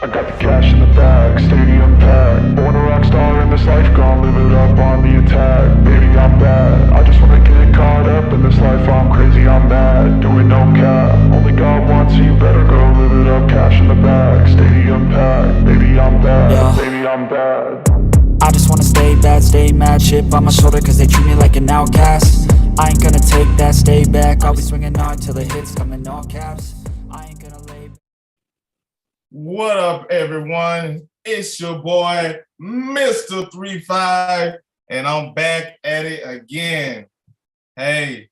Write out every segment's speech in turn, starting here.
I got the cash in the bag, stadium packed. Born a rock star in this life, gon' live it up on the attack. Baby, I'm bad, I just wanna get caught up in this life. I'm crazy, I'm mad, doing no cap. Only God wants you, better go live it up. Cash in the bag, stadium packed. Baby, I'm bad, yeah. Baby, I'm bad. I just wanna stay bad, stay mad. Chip on my shoulder cause they treat me like an outcast. I ain't gonna take that, stay back. I'll be swinging hard till the hits come in all caps. I ain't gonna lay. What up, everyone? It's your boy, Mr. 35, and I'm back at it again. Hey,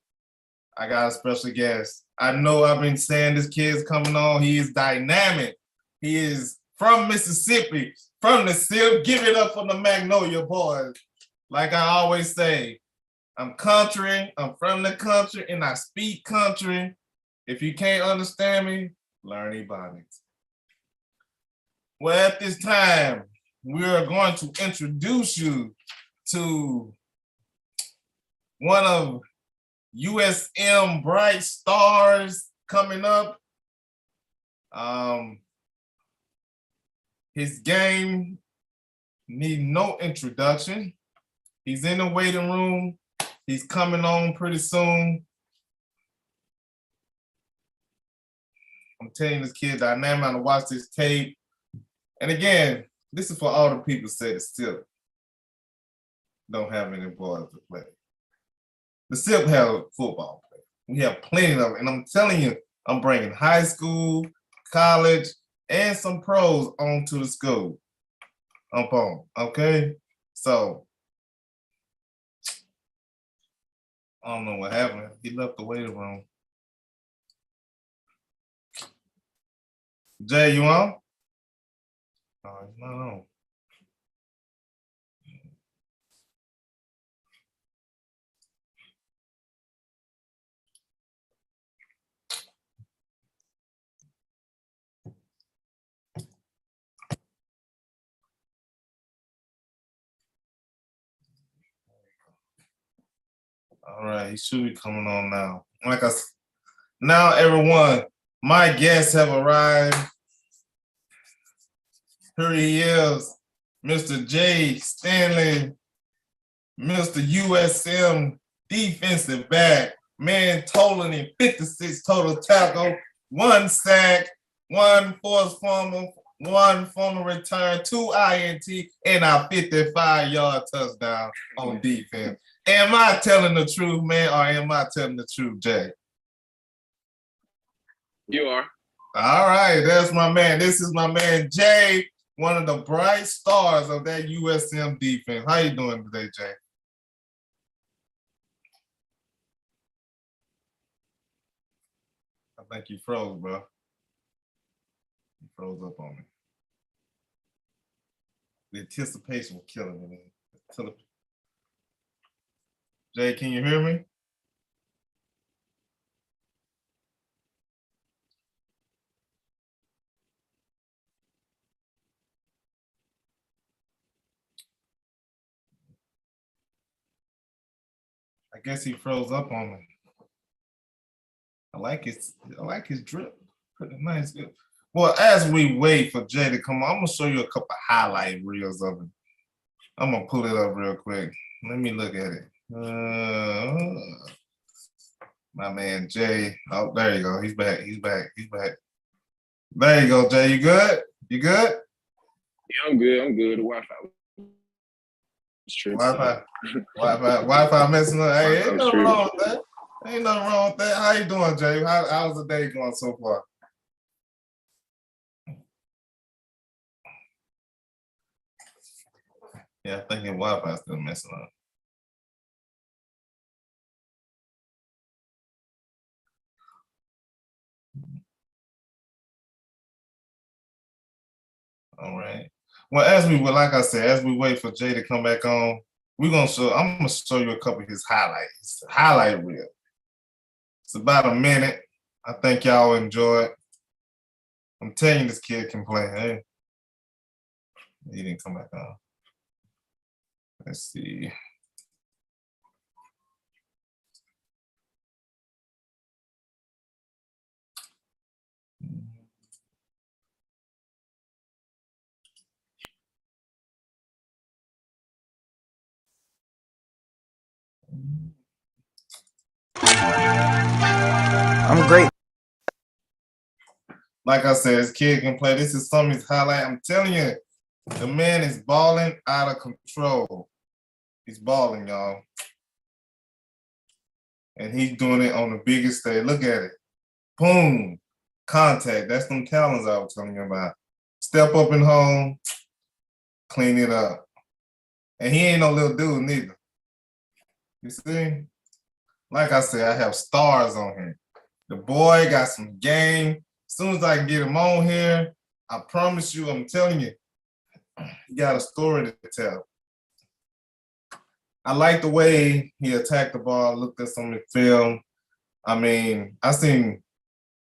I got a special guest. I know I've been saying this kid's coming on. He is dynamic. He is from Mississippi, from the SIP. Give it up for the Magnolia Boys. Like I always say, I'm country, I'm from the country, and I speak country. If you can't understand me, learn Ebonics. Well, at this time, we are going to introduce you to one of USM bright stars coming up. His game need no introduction. He's in the waiting room. He's coming on pretty soon. I'm telling this kid dynamic to watch this tape. And again, this is for all the people say the SIP don't have any boys to play. The SIP have a football player. We have plenty of them. And I'm telling you, I'm bringing high school, college, and some pros onto the school. Okay? So, I don't know what happened. He left the waiting room. Jay, you on? No, he's not on. All right, he should be coming on now. Like I said, now everyone, my guests have arrived. Here he is, Mr. J. Stanley, Mr. USM defensive back, man totaling 56 total tackle, 1 sack, 1 forced fumble, 1 fumble return, 2 INT, and a 55-yard touchdown on defense. Am I telling the truth, man, or am I telling the truth, Jay? You are. All right, that's my man. This is my man, Jay, one of the bright stars of that USM defense. How you doing today, Jay? I think you froze, bro. You froze up on me. The anticipation was killing me. Jay, can you hear me? I guess he froze up on me. I like his drip. Pretty nice. Good. Well, as we wait for Jay to come on, I'm gonna show you a couple of highlight reels of it. I'm gonna pull it up real quick. Let me look at it. My man Jay. Oh, there you go. He's back. He's back. He's back. There you go, Jay. You good? You good? Yeah, I'm good. I'm good. The Wi-Fi. Wi-Fi messing up. Hey, ain't nothing wrong with that. Ain't nothing wrong with that. How you doing, Jay? How's the day going so far? Yeah, I think your Wi-Fi still messing up. All right. Well, like I said, as we wait for Jay to come back on, I'm gonna show you a couple of his highlights. Highlight reel. It's about a minute. I think y'all enjoy it. I'm telling you, this kid can play. Hey, he didn't come back on. Let's see. I'm great. Like I said, this kid can play. This is some of his highlight. I'm telling you, the man is balling out of control. He's balling, y'all. And he's doing it on the biggest stage. Look at it. Boom. Contact. That's them talons I was telling you about. Step up and home. Clean it up. And he ain't no little dude neither. You see? Like I said, I have stars on him. The boy got some game. As soon as I can get him on here, I promise you, I'm telling you, he got a story to tell. I like the way he attacked the ball, looked at some of the film. I mean, I've seen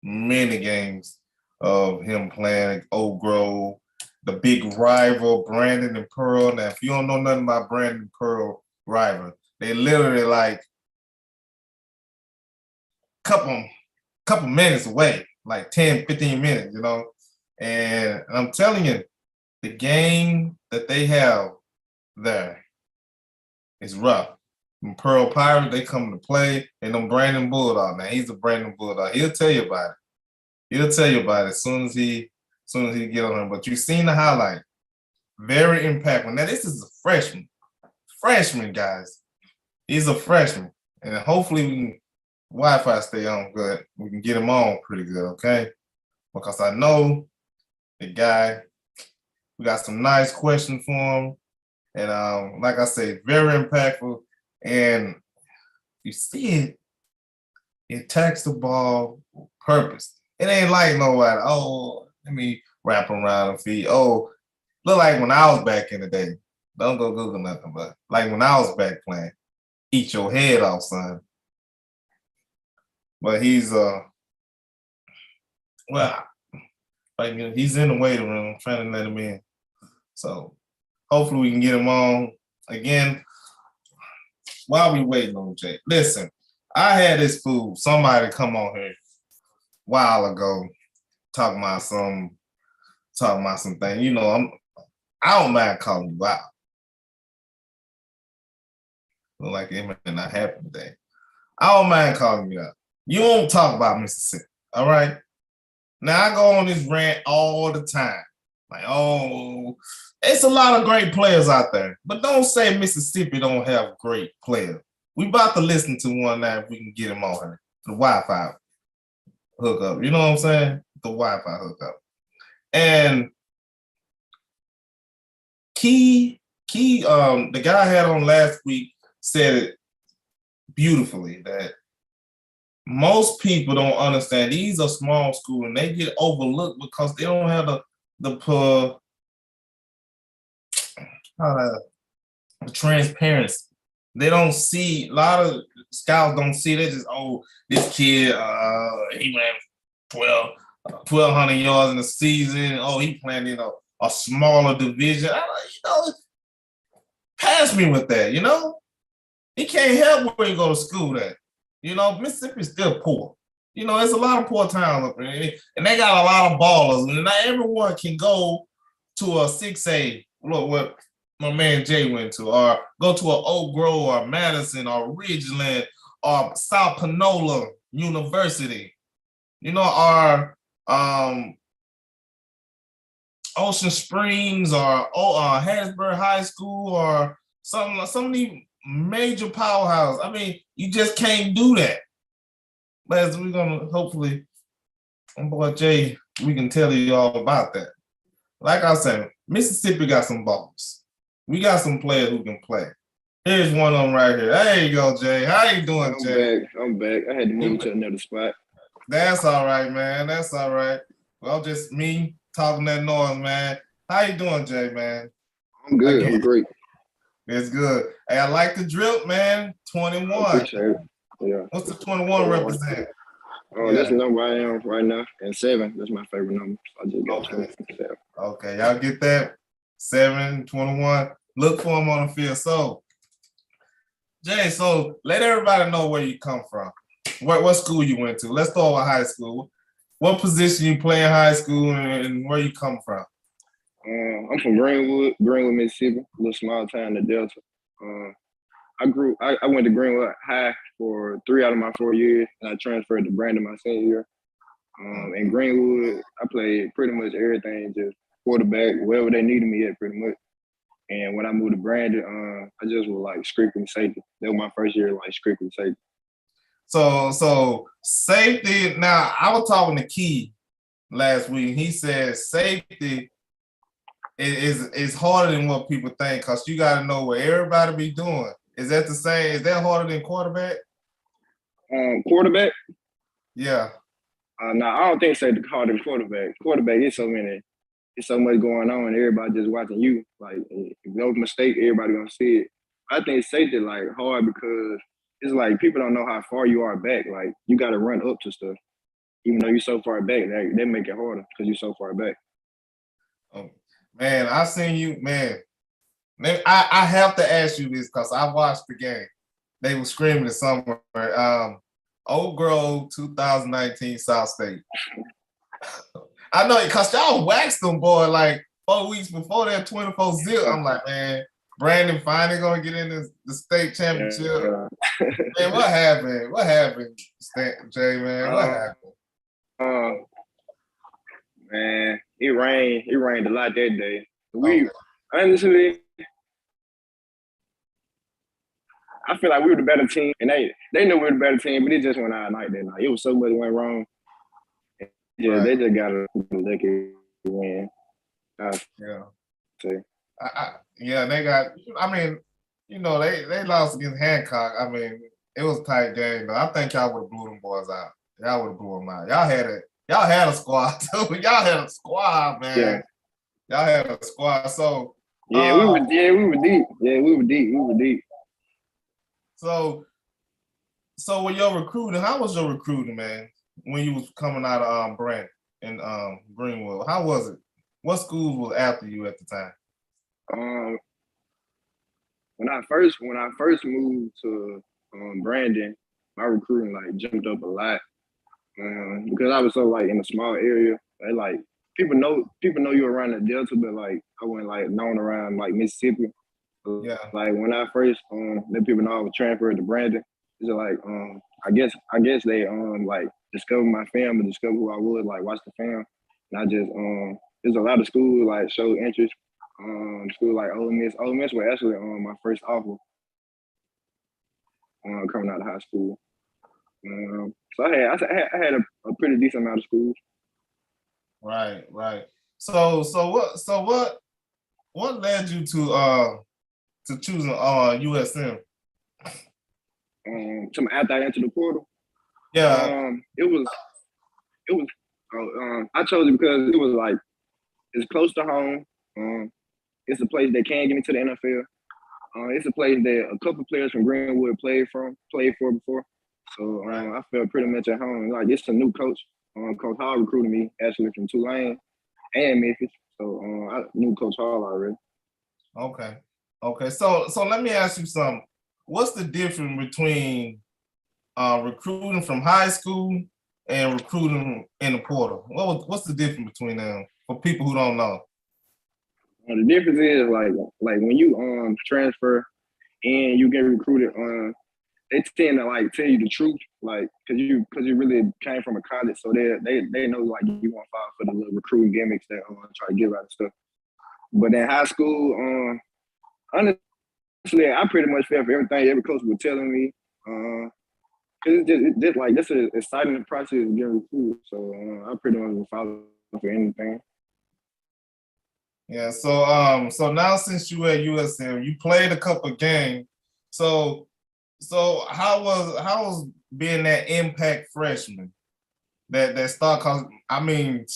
many games of him playing Oak Grove, the big rival, Brandon and Pearl. Now, if you don't know nothing about Brandon and Pearl rival, they literally like couple minutes away, like 10, 15 minutes, you know? And I'm telling you, the game that they have there is rough. And Pearl Pirates, they come to play, and them Brandon Bulldog. Now, he's a Brandon Bulldog. He'll tell you about it. He'll tell you about it as soon as he get on him. But you've seen the highlight. Very impactful. Now, this is a freshman. Freshman, guys. He's a freshman. And hopefully we can Wi-Fi stay on good. We can get him on pretty good, okay? Because I know the guy, we got some nice questions for him. And like I say, very impactful. And you see it, he attacks the ball with purpose. It ain't like nobody, oh, let me wrap around the feet. Oh, look like when I was back in the day. Don't go Google nothing, but like when I was back playing, eat your head off, son. But he's he's in the waiting room trying to let him in. So hopefully we can get him on again. While we waiting on Jay, listen, I had this fool, somebody come on here a while ago, talking about something. You know, I don't mind calling you out. Look like it may not happen today. I don't mind calling you out. You won't talk about Mississippi, all right? Now, I go on this rant all the time. Like, oh, it's a lot of great players out there. But don't say Mississippi don't have great players. We about to listen to one now if we can get him on here. The Wi-Fi hookup. You know what I'm saying? The Wi-Fi hookup. And the guy I had on last week said it beautifully that most people don't understand these are small schools and they get overlooked because they don't have the transparency. They don't see, a lot of scouts don't see, they just, oh, this kid, he ran 1,200 yards in the season. Oh, he playing in a smaller division. Pass me with that, you know? He can't help where he go to school at. You know, Mississippi's still poor. You know, there's a lot of poor towns up there. And they got a lot of ballers. And not everyone can go to a 6A, look what my man Jay went to, or go to an Oak Grove or Madison or Ridgeland or South Panola University. You know, or Ocean Springs or Hattiesburg High School or some of these major powerhouse. I mean, you just can't do that. But as we're gonna hopefully, boy Jay, we can tell you all about that. Like I said, Mississippi got some balls. We got some players who can play. Here's one of them right here. There you go, Jay. How you doing, Jay? I'm back. I had to move to another spot. That's all right, man. That's all right. Well, just me talking that noise, man. How you doing, Jay, man? I'm good. I'm great. It's good. Hey, I like the drip, man. 21. I appreciate it. Yeah. What's the 21 represent? Oh, that's the number I am right now. And 7, that's my favorite number. So I just got 27. Okay, y'all get that? 7, 21. Look for him on the field. So, Jay, so let everybody know where you come from. What school you went to. Let's start with high school. What position you play in high school and where you come from? I'm from Greenwood, Mississippi, a little small town in the Delta. I went to Greenwood High for 3 out of my 4 years, and I transferred to Brandon my senior year. In Greenwood, I played pretty much everything, just quarterback, wherever they needed me at, pretty much. And when I moved to Brandon, I just was like strictly safety. That was my first year, like strictly safety. So safety. Now I was talking to Key last week. He said safety is harder than what people think because you got to know what everybody be doing. Is that the same? Is that harder than quarterback? Quarterback? Yeah. No, I don't think safety harder than quarterback. Quarterback is so much going on, and everybody just watching you. Like, if no mistake, everybody gonna see it. I think safety like hard because it's like people don't know how far you are back. Like, you got to run up to stuff, even though you're so far back. They make it harder because you're so far back. Oh, man, I seen you, man. I have to ask you this because I watched the game. They were screaming it somewhere. Old Grove 2019 South State. I know because y'all waxed them, boy, like 4 weeks before that 24-0. I'm like, man, Brandon finally gonna get in the state championship. Yeah. Man, what happened? What happened, Jay? Man, what happened? Man, it rained a lot that day. Honestly, I feel like we were the better team, and they knew we were the better team, but it just went out night that night. It was so much went wrong. Yeah, right. They just got a lucky win. They got. I mean, you know, they lost against Hancock. I mean, it was a tight game, but I think y'all would have blew them boys out. Y'all would have blew them out. Y'all had a squad too. Y'all had a squad, man. Yeah. Y'all had a squad. So we were deep. Yeah, we were deep. So with your recruiting, how was your recruiting, man? When you was coming out of Brent and Greenwood, how was it? What schools was after you at the time? When I first moved to Brandon, my recruiting like jumped up a lot because I was so like in a small area. Like people know you around the Delta, but like I wasn't like known around like Mississippi. Yeah. Like when I first let people know I was transferred to Brandon, it's like I guess they like discover my film and discover who I was, like watch the film. And I just there's a lot of schools like showed interest. School like Ole Miss. Ole Miss was actually my first offer coming out of high school. So I had a pretty decent amount of schools. Right. So what led you to choosing USM? After I entered the portal. Yeah. It was. I chose it because it was like it's close to home. It's a place that can get me to the NFL. It's a place that a couple players from Greenwood played for before. So I felt pretty much at home. Like it's a new coach. Coach Hall recruited me actually from Tulane and Memphis. So I knew Coach Hall already. Okay. So let me ask you something. What's the difference between recruiting from high school and recruiting in the portal? What's the difference between them for people who don't know? The difference is like when you transfer and you get recruited, they tend to like tell you the truth, like because you really came from a college, so they know like you won't fall for the little recruiting gimmicks that try to give out and stuff. But in high school, honestly, I pretty much fell for everything every coach was telling me. Cause it's just like this is exciting process of getting recruited, so I pretty much was following for anything. Yeah, so now since you at USM, you played a couple of games. So how was being that impact freshman that start? Cause I mean,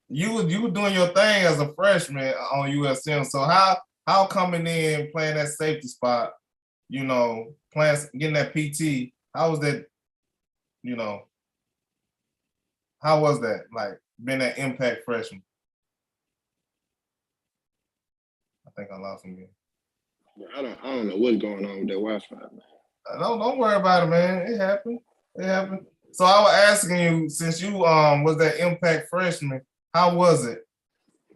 you were doing your thing as a freshman on USM. So how coming in playing that safety spot, you know, getting that PT? How was that? You know, how was that like being that impact freshman? I think I lost him again. I don't know what's going on with that Wi-Fi, man. Don't worry about it, man. It happened. So I was asking you, since you was that impact freshman, how was it?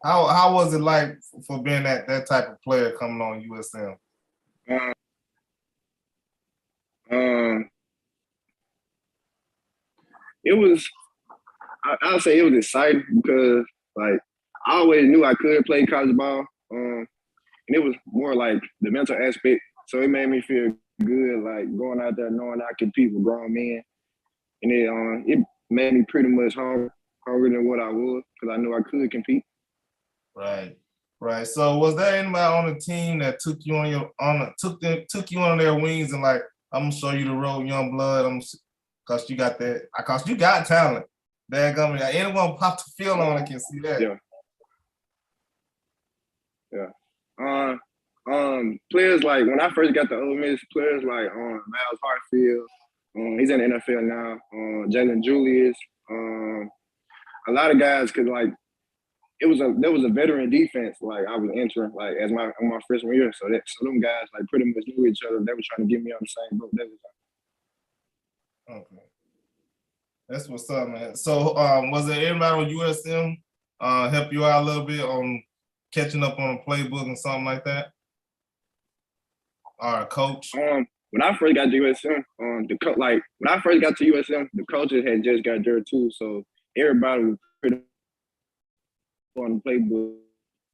How was it like for being that type of player coming on USM? Um, it was. I'll say it was exciting because like I always knew I could play college ball. And it was more like the mental aspect. So it made me feel good, like going out there knowing I compete with grown men, and it made me pretty much hungry than what I was because I knew I could compete. Right, right. So was there anybody on the team that took you took you under their wings and like, I'm gonna show you the road, young blood. Cause you got that. Cause you got talent. There gonna be anyone pop the field on it can see that. Yeah. Players like when I first got to Ole Miss, players like Miles Hartfield, he's in the NFL now. Jalen Julius, a lot of guys could like. There was a veteran defense like I was entering like as my freshman year. So them guys like pretty much knew each other. They were trying to get me on the same boat. Okay, that's what's up, man. So was there anybody on USM help you out a little bit on catching up on a playbook and something like that? Or a coach? When I first got to USM, when I first got to USM, the coaches had just got there too, so everybody was pretty on the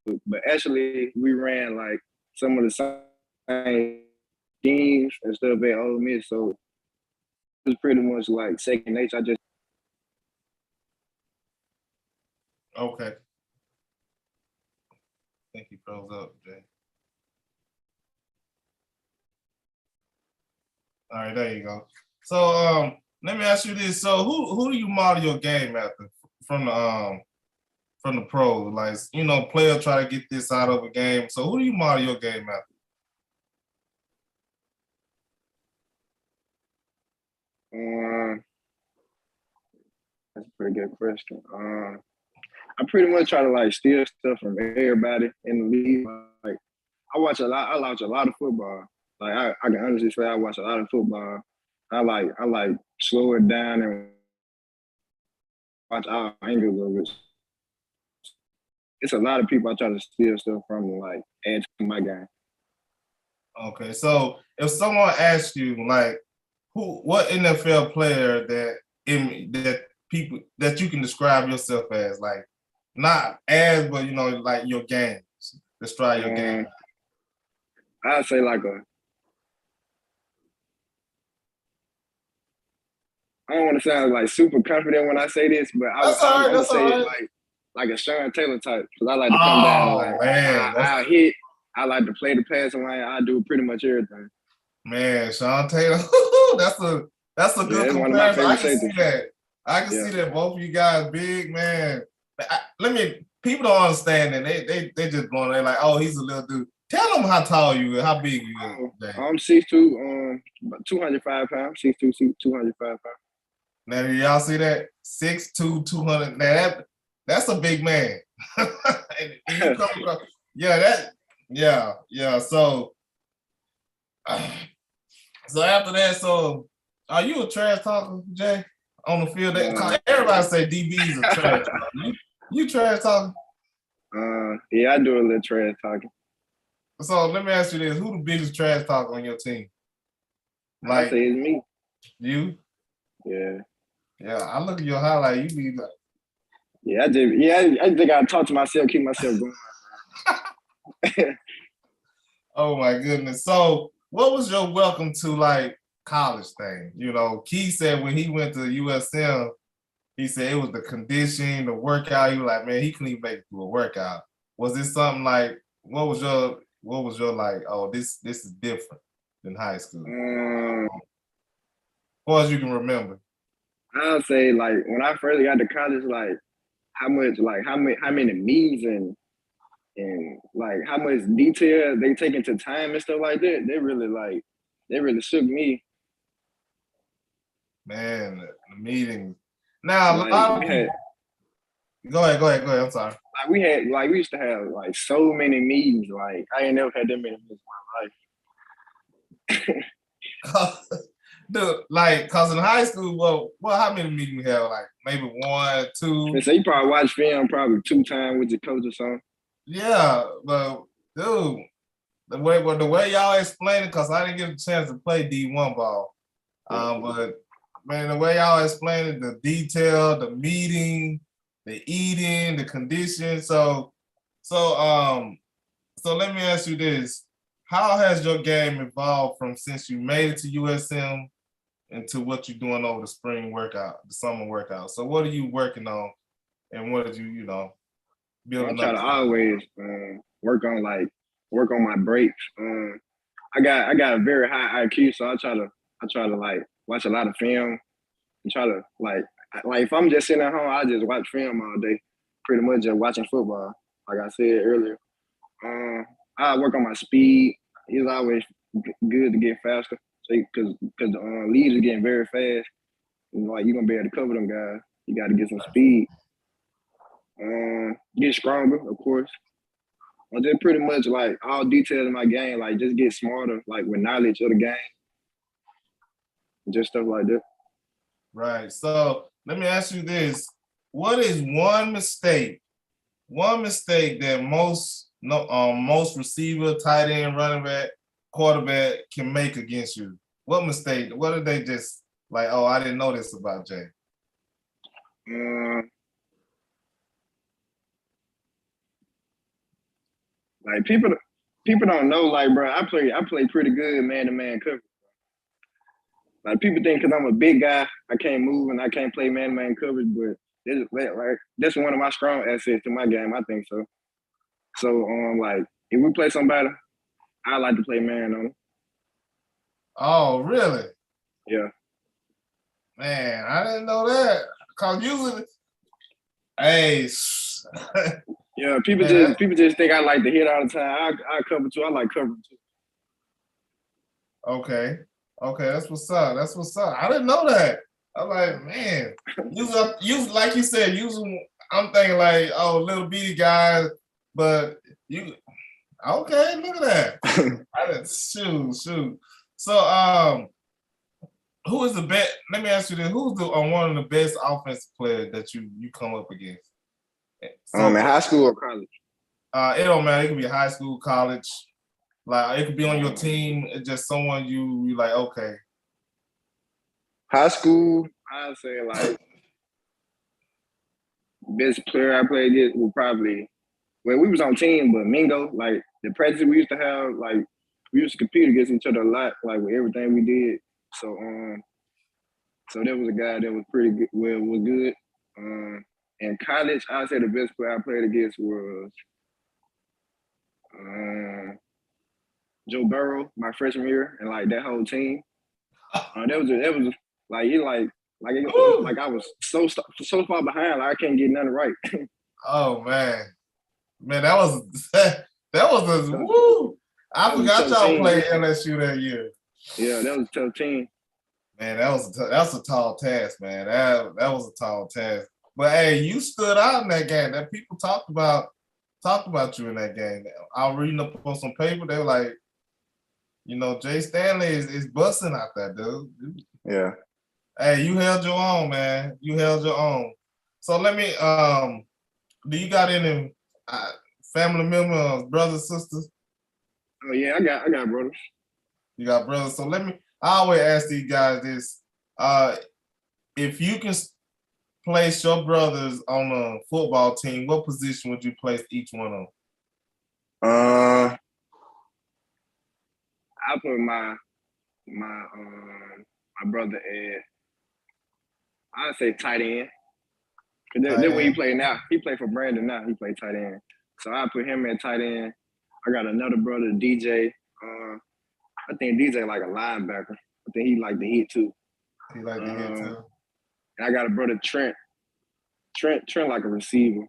playbook. But actually, we ran like some of the same games and stuff at Ole Miss, so it was pretty much like second nature. Okay. I think he froze up, Jay. All right, there you go. So let me ask you this. So who do you model your game after from the pros? Like, you know, player try to get this out of a game. So who do you model your game after? That's a pretty good question. I pretty much try to like steal stuff from everybody in the league. Like I watch a lot of football. Like I can honestly say I watch a lot of football. I like slow it down and watch all angles of it. It's a lot of people I try to steal stuff from and like add to my game. Okay, so if someone asks you like, what NFL player that you can describe yourself as, like not as, but you know, like your games, describe your game. I'd say like I don't want to sound like super confident when I say this, but I would say like a Sean Taylor type because I like to come down like I hit. I like to play the passing line. I do pretty much everything. Man, Sean Taylor, that's a good comparison. I can see that. I can see that both of you guys big, man. People don't understand that. They just going, they're like, oh, he's a little dude. Tell them how tall you are, how big you are. I'm 6'2", about 205 pounds. 6'2", 205 pounds. Now, do y'all see that? 6'2", 200. Now that's a big man. Yeah. So after that, so are you a trash talker, Jay? On the field, everybody say DBs are trash talking. You trash talking? Yeah, I do a little trash talking. So let me ask you this: who the biggest trash talker on your team? Like, I say it's me. You? Yeah. Yeah, I look at your highlight. You be like, yeah, I think I talk to myself, keep myself going. Oh my goodness! So, what was your welcome to like college thing? You know, Key said when he went to USM, he said it was the conditioning, the workout. He was like, man, he couldn't even make it through a workout. Was this something like? What was your like? Oh, this is different than high school. As far as you can remember. I'll say like when I first got to college, like how many meetings and like how much detail they take into time and stuff like that. They really shook me. Man, the meetings. Now like, a lot of people. Go ahead. I'm sorry. We used to have like so many meetings. Like I ain't never had that many meetings in my life. Dude, like, cause in high school, well, how many meetings we have? Like maybe 1, 2. So you probably watch film probably 2 times with your coach or something. Yeah, but dude, the way y'all explain it, cause I didn't get a chance to play D1 ball. But man, the way y'all explained it, the detail, the meeting, the eating, the conditions. So let me ask you this. How has your game evolved from since you made it to USM into what you're doing over the spring workout, the summer workout? So what are you working on and what did you building I try up? to always work on my breaks. I got a very high IQ, so I try to like watch a lot of film and try to like if I'm just sitting at home, I just watch film all day, pretty much just watching football. Like I said earlier, I work on my speed. It's always good to get faster, so because the leads are getting very fast. Like you're gonna be able to cover them guys. You got to get some speed. Get stronger, of course. I just pretty much like all details in my game, like just get smarter, like with knowledge of the game, just stuff like that. Right. So let me ask you this: what is one mistake that most receiver, tight end, running back, quarterback can make against you? What mistake? What did they just like? Oh, I didn't know this about Jay. Like people don't know, like, bro, I play pretty good man-to-man coverage. Like people think because I'm a big guy, I can't move and I can't play man-to-man coverage, but that's one of my strong assets to my game. I think so. So like if we play somebody, I like to play man on them. Oh, really? Yeah. Man, I didn't know that. Cause usually, hey. Yeah, people just think I like to hit all the time. I cover too. I like covering too. Okay, that's what's up. I didn't know that. I'm like, man, usually like you said, usually I'm thinking like, oh, little bitty guys, but you, okay, look at that. I didn't shoot. So, who is the best? Let me ask you this: who's one of the best offensive players that you come up against? So, in high school or college? It don't matter. It could be high school, college. Like it could be on your team. It's just someone you like. Okay. High school, I'd say like best player I played against was probably we was on team, but Mingo, like the practice we used to have, like we used to compete against each other a lot, like with everything we did. So so there was a guy that was pretty good. Well, was good. In college, I'd say the best player I played against was Joe Burrow, my freshman year, and like that whole team. That was like I was so far behind, like I can't get nothing right. Oh man, that was a woo. I forgot y'all played LSU that year. Yeah, that was a tough team. Man, that's a tall task, man. That was a tall task. But hey, you stood out in that game. That people talked about you in that game. I was reading up on some paper. They were like, Jay Stanley is busting out there, dude. Yeah. Hey, you held your own, man. You held your own. So let me, do you got any family members, brothers, sisters? Oh yeah, I got brothers. You got brothers. So I always ask these guys this. If you can place your brothers on a football team, what position would you place each one on? I put my brother at, I'd say tight end. Cause that's what he play now. He play for Brandon now. He play tight end. So I put him at tight end. I got another brother, DJ. I think DJ like a linebacker. I think he like to hit too. He like to hit too. And I got a brother, Trent. Trent like a receiver.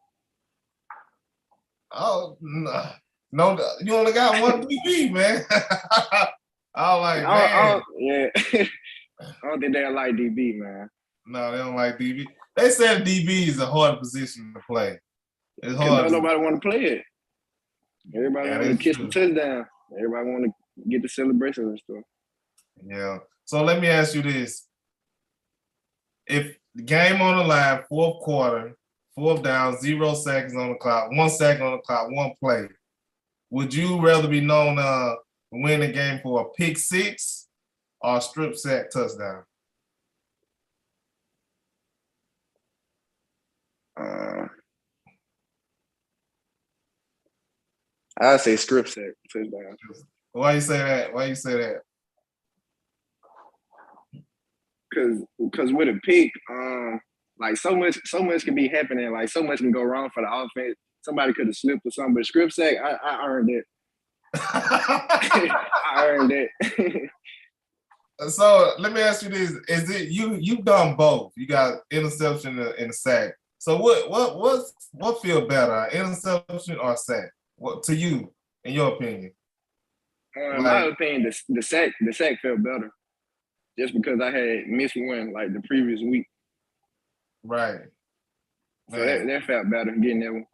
Oh no, you only got one DB, man. I was like, man. Yeah. I don't think they like DB, man. No, they don't like DB. They said DB is a hard position to play. It's hard. Don't nobody want to play it. Everybody want to kiss the touchdown. Everybody want to get the celebration and stuff. Yeah. So let me ask you this. If the game on the line, fourth quarter, 4th down, 0 seconds on the clock, 1 second on the clock, 1 play, would you rather be known to win the game for a pick six or a strip sack touchdown? I'd say script sack touchdown. Why you say that? Why you say that? Cause with a pick, like so much can be happening. Like so much can go wrong for the offense. Somebody could have slipped or something, but script sack, I earned it. I earned it. So let me ask you this: is it you've done both? You got interception and sack. So what feel better, interception or sack? What to you, in your opinion? In my opinion, the sack felt better, just because I had missed one like the previous week. Right. So that felt better getting that one.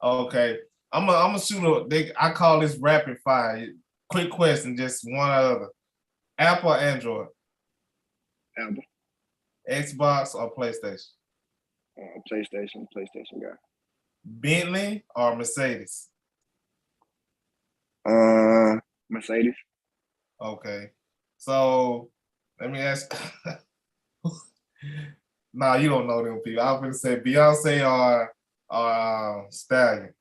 Okay, I'm a shoot. I call this rapid fire. Quick question, just one or other. Apple or Android? Apple. Xbox or PlayStation? PlayStation guy. Bentley or Mercedes? Mercedes. Okay. So let me ask. Nah, you don't know them people. I was gonna say Beyonce or Stallion.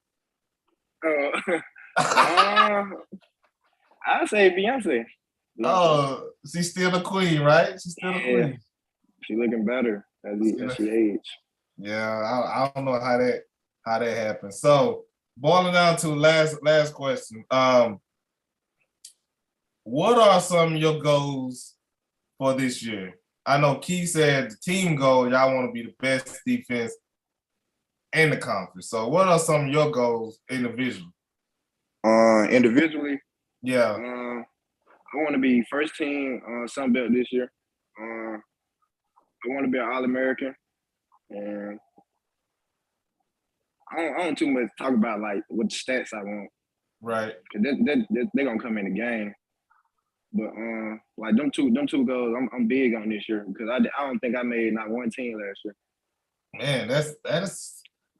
I'd say Beyonce. Oh, she's still the queen, right? She's still the queen. She's looking better as she age. Yeah, I don't know how that happened. So boiling down to last question. What are some of your goals for this year? I know Keith said the team goal, y'all want to be the best defense in the conference. So what are some of your goals individually? Individually, yeah. I want to be first team Sun Belt this year. I want to be an All-American, and I don't too much talk about like what stats I want. Right. They're gonna come in the game. But like them two goals, I'm big on this year because I don't think I made not one team last year. Man, that's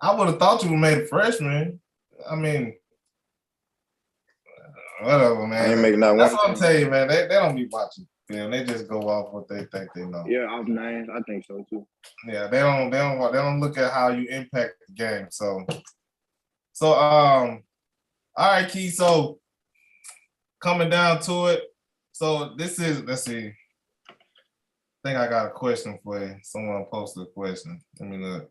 I would have thought you would made a freshman. I mean, whatever, man. I ain't making that one. That's what I'm telling you, man. They don't be watching film. They just go off what they think they know. Yeah, off names. I think so too. Yeah, they don't look at how you impact the game. So all right, Keith. So coming down to it. So this is, let's see. I think I got a question for you. Someone posted a question. Let me look.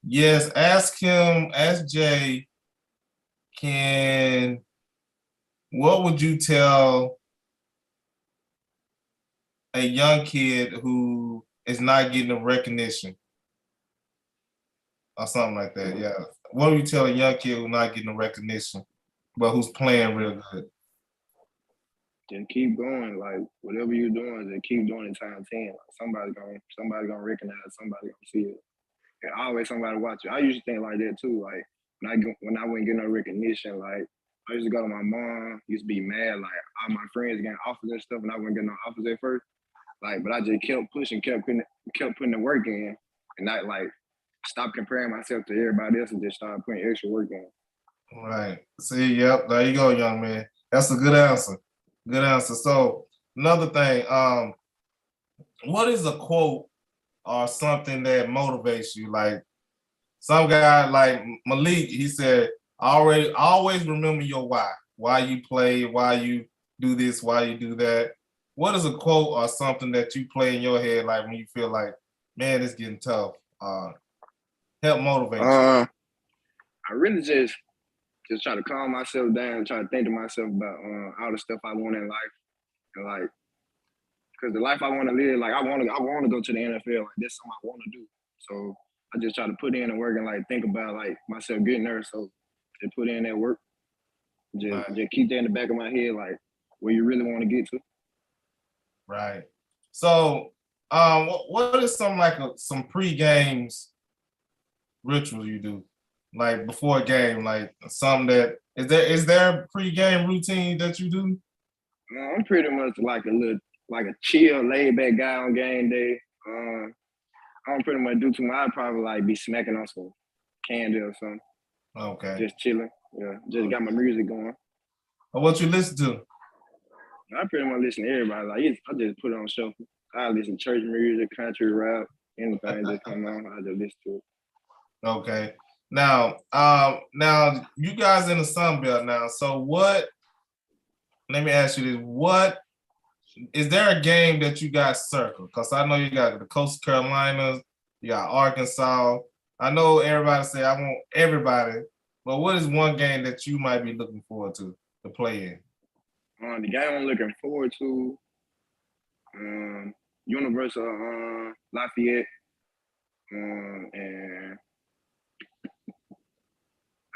Yes, ask Jay, what would you tell a young kid who is not getting the recognition? Or something like that, yeah. What would you tell a young kid who's not getting the recognition, but who's playing real good? Just keep going. Like whatever you're doing, just keep doing it times 10. Like, somebody gonna recognize, somebody gonna see it. And always somebody watch you. I used to think like that too. Like when I wouldn't get no recognition, like I used to go to my mom, used to be mad, like all my friends getting offers and stuff, and I wouldn't get no offers at first. Like, but I just kept pushing, kept putting the work in, and not like stop comparing myself to everybody else and just start putting extra work in. Right. See, yep, there you go, young man. That's a good answer. Good answer. So another thing, what is a quote or something that motivates you? Like some guy like Malik, he said, always remember your why you play, why you do this, why you do that. What is a quote or something that you play in your head, like when you feel like, man, it's getting tough? Help motivate you. I really just try to calm myself down, try to think to myself about all the stuff I want in life, and like, because the life I want to live, like I want to go to the NFL, like that's something I want to do. So I just try to put in the work and like think about like myself getting there. So just put in that work, just keep that in the back of my head, like where you really want to get to. Right. So, what is some pre-games rituals you do, like before a game, like some that is there a pre-game routine that you do? I'm pretty much like a chill, laid back guy on game day. I don't pretty much do too much. I'd probably like be smacking on some candy or something. Okay. Just chilling. Yeah. Just got my music going. Or what you listen to? I pretty much listen to everybody. Like I just put it on shuffle. I listen to church music, country rap, anything that come on. I just listen to it. Okay. Now you guys in the Sun Belt now. So what? Let me ask you this: what is there a game that you got circled? Because I know you got the Coastal Carolinas, you got Arkansas. I know everybody say I want everybody, but what is one game that you might be looking forward to play in? The game I'm looking forward to, Universal Lafayette, and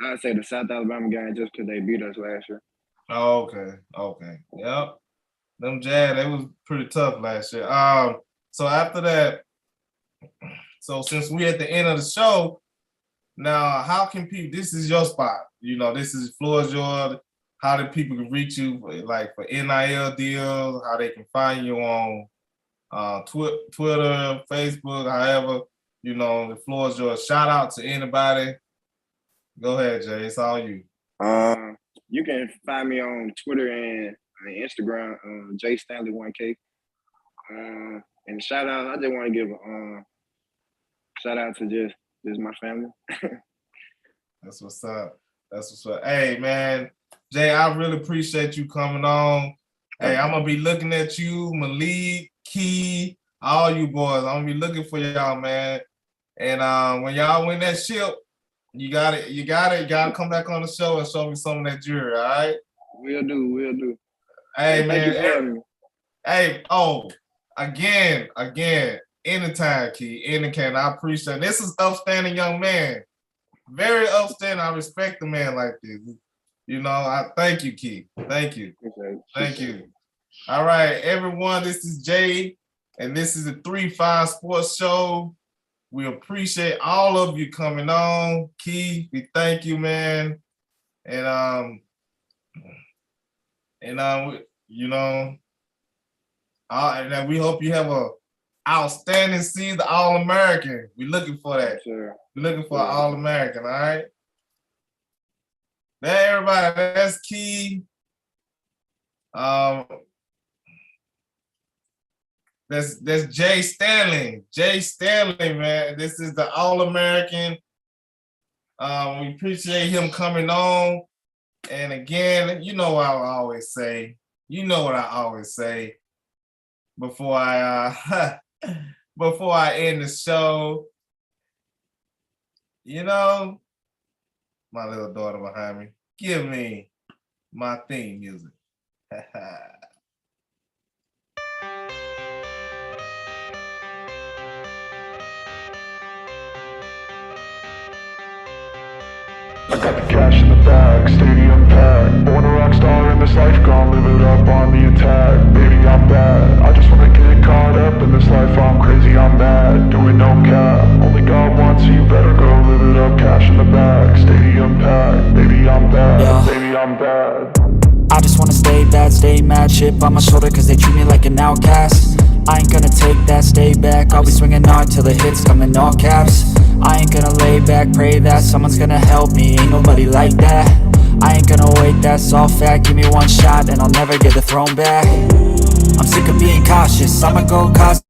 I'd say the South Alabama game just because they beat us last year. Oh, okay. Yep. Them Jazz, they was pretty tough last year. So after that, so since we're at the end of the show, now how can people, this is your spot, you know, this is floor yours. How do people can reach you for NIL deals, how they can find you on Twitter, Facebook, however, you know, the floor is yours. Shout out to anybody. Go ahead, Jay, it's all you. You can find me on Twitter and Instagram, J Stanley 1K. And shout out, I just want to give a shout out to just my family. That's what's up. Hey, man, Jay, I really appreciate you coming on. Hey, I'm gonna be looking at you, Malik, Key, all you boys. I'm gonna be looking for y'all, man. And when y'all win that ship, you gotta come back on the show and show me some of that jewelry, all right? We'll do. Hey, man. Hey, again, anytime, Key, anytime. I appreciate it. This is upstanding young man. Very upstanding. I respect the man like this. You know, I thank you, Key. Thank you. Thank you. All right, everyone, this is Jay, and this is the 3-5 Sports Show. We appreciate all of you coming on. Key, we thank you, man. And you know, and we hope you have a outstanding season, All-American. We're looking for that. Sure. We're looking for an All-American, all right? There, everybody, that's Key. That's Jay Stanley. Jay Stanley, man. This is the All-American. We appreciate him coming on. And again, you know what I always say. Before I end the show. You know, my little daughter behind me. Give me my theme music. Got the cash in the bag, stadium packed. Born a rock star in this life, gon' live it up on the attack. Baby, I'm bad, I just wanna get caught up in this life. I'm crazy, I'm mad, doing no cap. Only God wants you, better go live it up. Cash in the bag, stadium packed. Baby, I'm bad, baby, I'm bad. I just wanna stay bad, stay mad, chip on my shoulder cause they treat me like an outcast. I ain't gonna take that, stay back, I'll be swinging hard till the hits come in all caps. I ain't gonna lay back, pray that someone's gonna help me, ain't nobody like that. I ain't gonna wait, that's all fact, give me one shot and I'll never get the throne back. I'm sick of being cautious, I'ma go cause